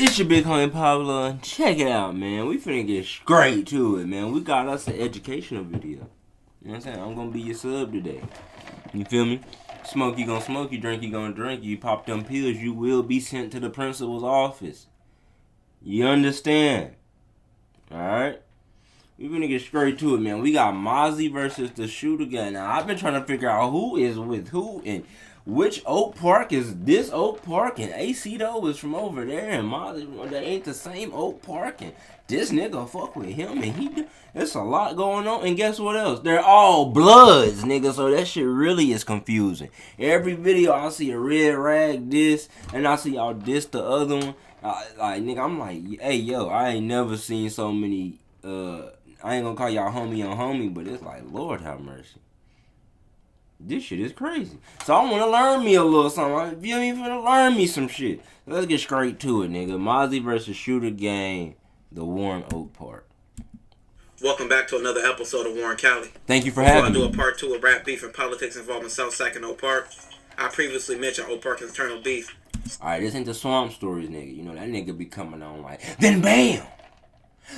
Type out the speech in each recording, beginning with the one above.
It's your big homie Pablo. Check it out, man. We finna get straight to it, man. We got us an educational video. You know what I'm saying? I'm gonna be your sub today. You feel me? Smoke, you gonna smoke. You drink, you gonna drink. You pop them pills, you will be sent to the principal's office. You understand? Alright? We finna get straight to it, man. We got Mozzy versus the Shooter Gang. Now, I've been trying to figure out who is with who and which Oak Park is this Oak Park, and AC though is from over there, and Mozzy, they ain't the same Oak Park, and this nigga fuck with him, and he do. There's a lot going on, and guess what else? They're all bloods, nigga, so that shit really is confusing. Every video I see a red rag this, and I see y'all this the other one. Like, nigga, I'm like, hey, yo, I ain't never seen so many, I ain't gonna call y'all homie on homie, but it's like, Lord have mercy. This shit is crazy. So I want to learn me a little something. You ain't finna learn me some shit. Let's get straight to it, nigga. Mozzy versus Shooter Gang, the Warren Oak Park. Welcome back to another episode of Warren Cali. Thank you for having me. Before I do a part 2 of rap beef and politics involving South Sac and Oak Park, I previously mentioned Oak Park's internal beef. Alright, this ain't the Swamp Stories, nigga. You know, that nigga be coming on like, then bam!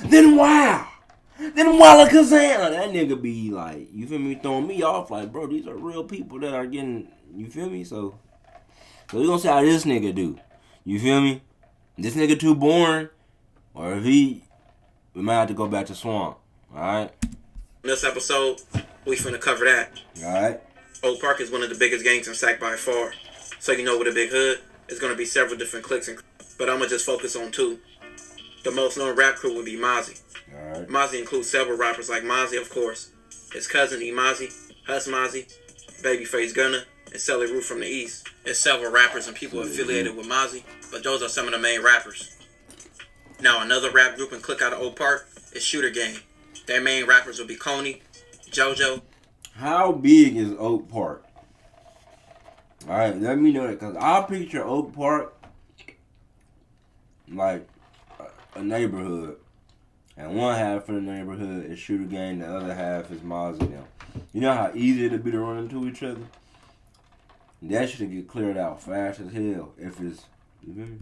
Then wow! Then Walla Kazam! That nigga be like, you feel me, throwing me off like, bro, these are real people that are getting, you feel me? So we gonna see how this nigga do. You feel me? This nigga too boring, or if we might have to go back to Swamp. Alright? In this episode, we finna cover that. Alright? Oak Park is one of the biggest gangs in Sac by far. So you know with a big hood, it's gonna be several different cliques, but I'ma just focus on 2. The most known rap crew would be Mozzy. Alright. Mozzy includes several rappers like Mozzy, of course, his cousin E Mozzy, Hus Mozzy, Babyface Gunna, and Selly Roof from the East. There's several rappers and people affiliated with Mozzy, but those are some of the main rappers. Now another rap group and clique out of Oak Park is Shooter Gang. Their main rappers will be Coney, JoJo. How big is Oak Park? Alright, let me know that, because I picture Oak Park like a neighborhood. And one half of the neighborhood is Shooter Gang, the other half is Mozzy now. You know how easy it'd be to run into each other? That should get cleared out fast as hell if it's, you feel me?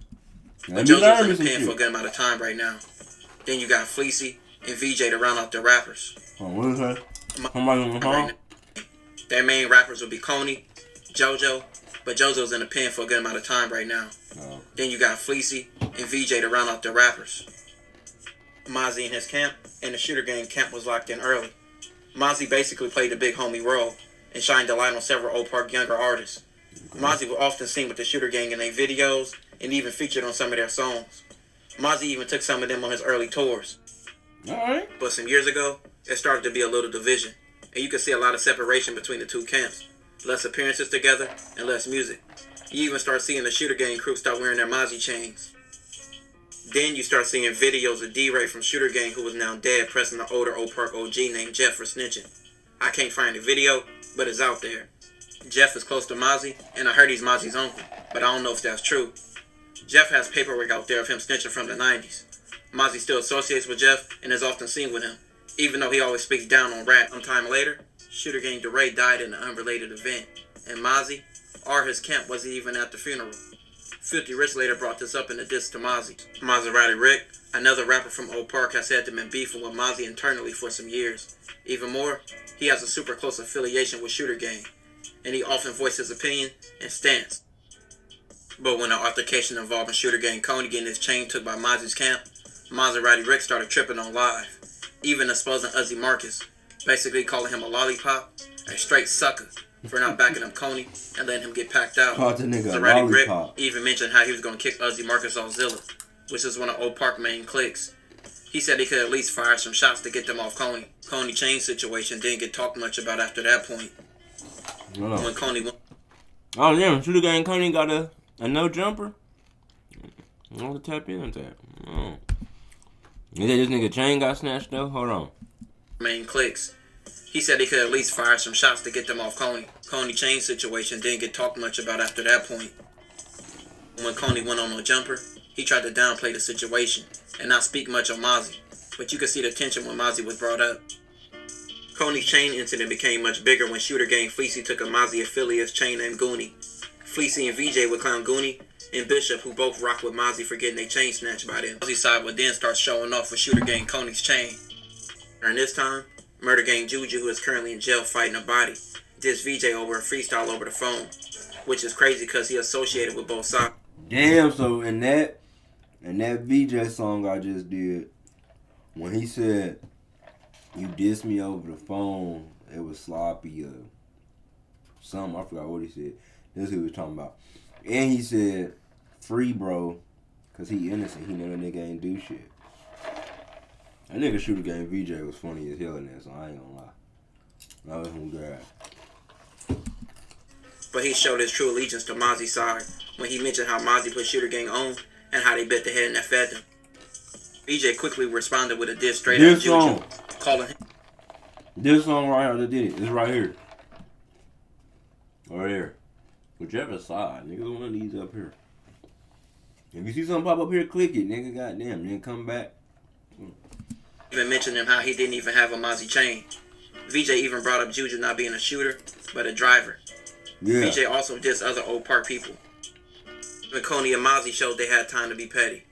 But JoJo's in the pen for a good amount of time right now. Then you got Fleecy and VJ to round out their rappers. What is that? Somebody on the phone? Their main rappers will be Coney, JoJo, but JoJo's in the pen for a good amount of time right now. Oh. Then you got Fleecy and VJ to round out their rappers. Mozzy and his camp and the Shooter Gang camp was locked in early. Mozzy basically played the big homie role and shined a light on several Oak Park younger artists. Okay. Mozzy was often seen with the Shooter Gang in their videos and even featured on some of their songs. Mozzy even took some of them on his early tours. Alright. But some years ago, it started to be a little division, and you can see a lot of separation between the 2 camps. Less appearances together and less music. You even start seeing the Shooter Gang crew start wearing their Mozzy chains. Then you start seeing videos of D-Ray from Shooter Gang, who is now dead, pressing the older Oak Park OG named Jeff for snitching. I can't find the video, but it's out there. Jeff is close to Mozzy, and I heard he's Mozzy's uncle, but I don't know if that's true. Jeff has paperwork out there of him snitching from the 90s. Mozzy still associates with Jeff and is often seen with him, even though he always speaks down on rap. Sometime later, Shooter Gang DeRay died in an unrelated event, and Mozzy, or his camp, wasn't even at the funeral. 50 Rich later brought this up in a diss to Mozzy. Maserati Rick, another rapper from Oak Park, has said to been beefing with Mozzy internally for some years. Even more, he has a super close affiliation with Shooter Gang, and he often voices his opinion and stance. But when an altercation involving Shooter Gang Coney getting his chain took by Mozzy's camp, Maserati Rick started tripping on live, even exposing Uzi Marcus, basically calling him a lollipop, a straight sucker, for not backing up Coney and letting him get packed out. Maserati Rick even mentioned how he was going to kick Uzi Marcus off Zilla, which is one of Oak Park's main cliques. He said he could at least fire some shots to get them off Coney. Coney chain situation didn't get talked much about after that point. When Coney went... Oh, damn, Shooter Gang Coney got a no jumper? I want to tap into that. Oh. You said this nigga chain got snatched though? Hold on. Main cliques. He said he could at least fire some shots to get them off Coney. Coney chain situation didn't get talked much about after that point. When Coney went on no jumper, he tried to downplay the situation and not speak much on Mozzy, but you could see the tension when Mozzy was brought up. Coney's chain incident became much bigger when Shooter Gang Fleecy took a Mozzy affiliate's chain named Goonie. Fleecy and VJ would clown Goonie and Bishop, who both rock with Mozzy for getting their chain snatched by them. Mozzy's side would then start showing off with Shooter Gang Coney's chain. During this time, Murder Gang Juju, who is currently in jail fighting a body, dissed VJ over a freestyle over the phone, which is crazy because he associated with both sides. Damn, so in that VJ song I just did, when he said, "You dissed me over the phone," it was sloppy something, I forgot what he said. That's what he was talking about. And he said, "Free bro," cause he innocent. He know that nigga ain't do shit. That nigga Shooter Gang VJ was funny as hell in that, so I ain't gonna lie. That was some good. But he showed his true allegiance to Mozzy's side when he mentioned how Mozzy put Shooter Gang on and how they bit the head that fed them. VJ quickly responded with a diss straight at Juju, calling him. This song right here that did it. It's right here. Right here. Whichever side. Nigga, one of these up here. If you see something pop up here, click it. Nigga, goddamn. Then come back. Even mentioned him how he didn't even have a Mozzy chain. VJ even brought up Juju not being a shooter, but a driver. Yeah. VJ also dissed other Old Park people. When Coney and Mozzy showed they had time to be petty.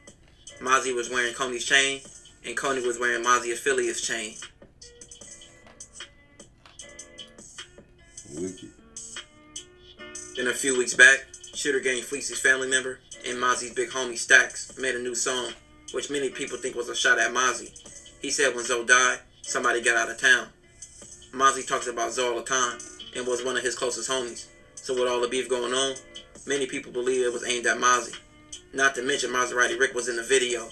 Mozzy was wearing Coney's chain, and Coney was wearing Mozzy affiliate's chain. Wicked. Then a few weeks back, Shooter Gang Fleecy's family member and Mozzy's big homie Stacks made a new song, which many people think was a shot at Mozzy. He said when Zoe died, somebody got out of town. Mozzy talks about Zoe all the time and was one of his closest homies. So with all the beef going on, many people believe it was aimed at Mozzy. Not to mention Maserati Rick was in the video.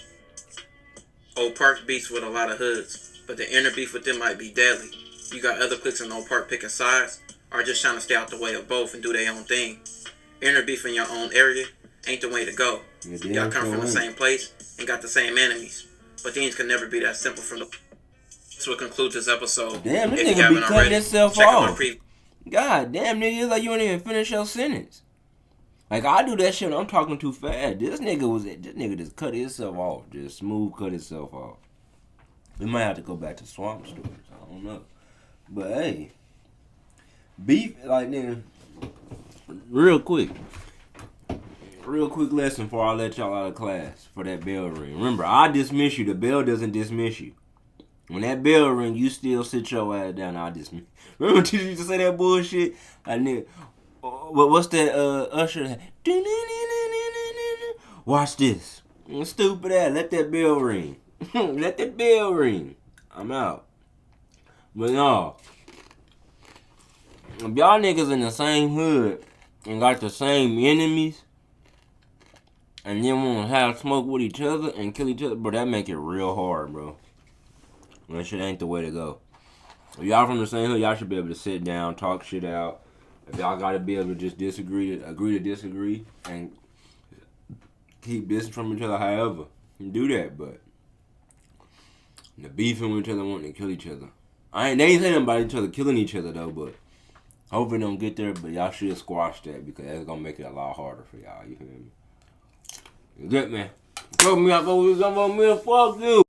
Old Park beefs with a lot of hoods, but the inner beef with them might be deadly. You got other cliques in Old Park picking sides, or just trying to stay out the way of both and do their own thing. Inner beef in your own area ain't the way to go. Y'all come from the same place and got the same enemies, but things can never be that simple from the... This will conclude this episode. Damn, this If you nigga be haven't cutting already, himself check out my off. God damn, nigga, it's like you ain't even finish your sentence. Like, I do that shit when I'm talking too fast. This nigga just cut himself off. Just smooth cut himself off. We might have to go back to Swamp Stories. I don't know. But, hey. Beef, like, nigga. Real quick lesson before I let y'all out of class for that bell ring. Remember, I dismiss you. The bell doesn't dismiss you. When that bell ring, you still sit your ass down. I dismiss. Remember teacher used to say that bullshit? Like, nigga, what's that Usher? Watch this. Stupid ass. Let that bell ring. Let that bell ring. I'm out. But no. If y'all niggas in the same hood and got the same enemies and then want to have smoke with each other and kill each other, bro, that make it real hard, bro. That shit ain't the way to go. If y'all from the same hood, y'all should be able to sit down, talk shit out. If y'all gotta be able to just agree to disagree, and keep distance from each other, however, you do that. But the beefing with each other, wanting to kill each other. They ain't saying nothing about each other killing each other though, but hopefully don't get there. But y'all should squash that because that's gonna make it a lot harder for y'all. You feel me? You good, man? Fuck me, fuck you.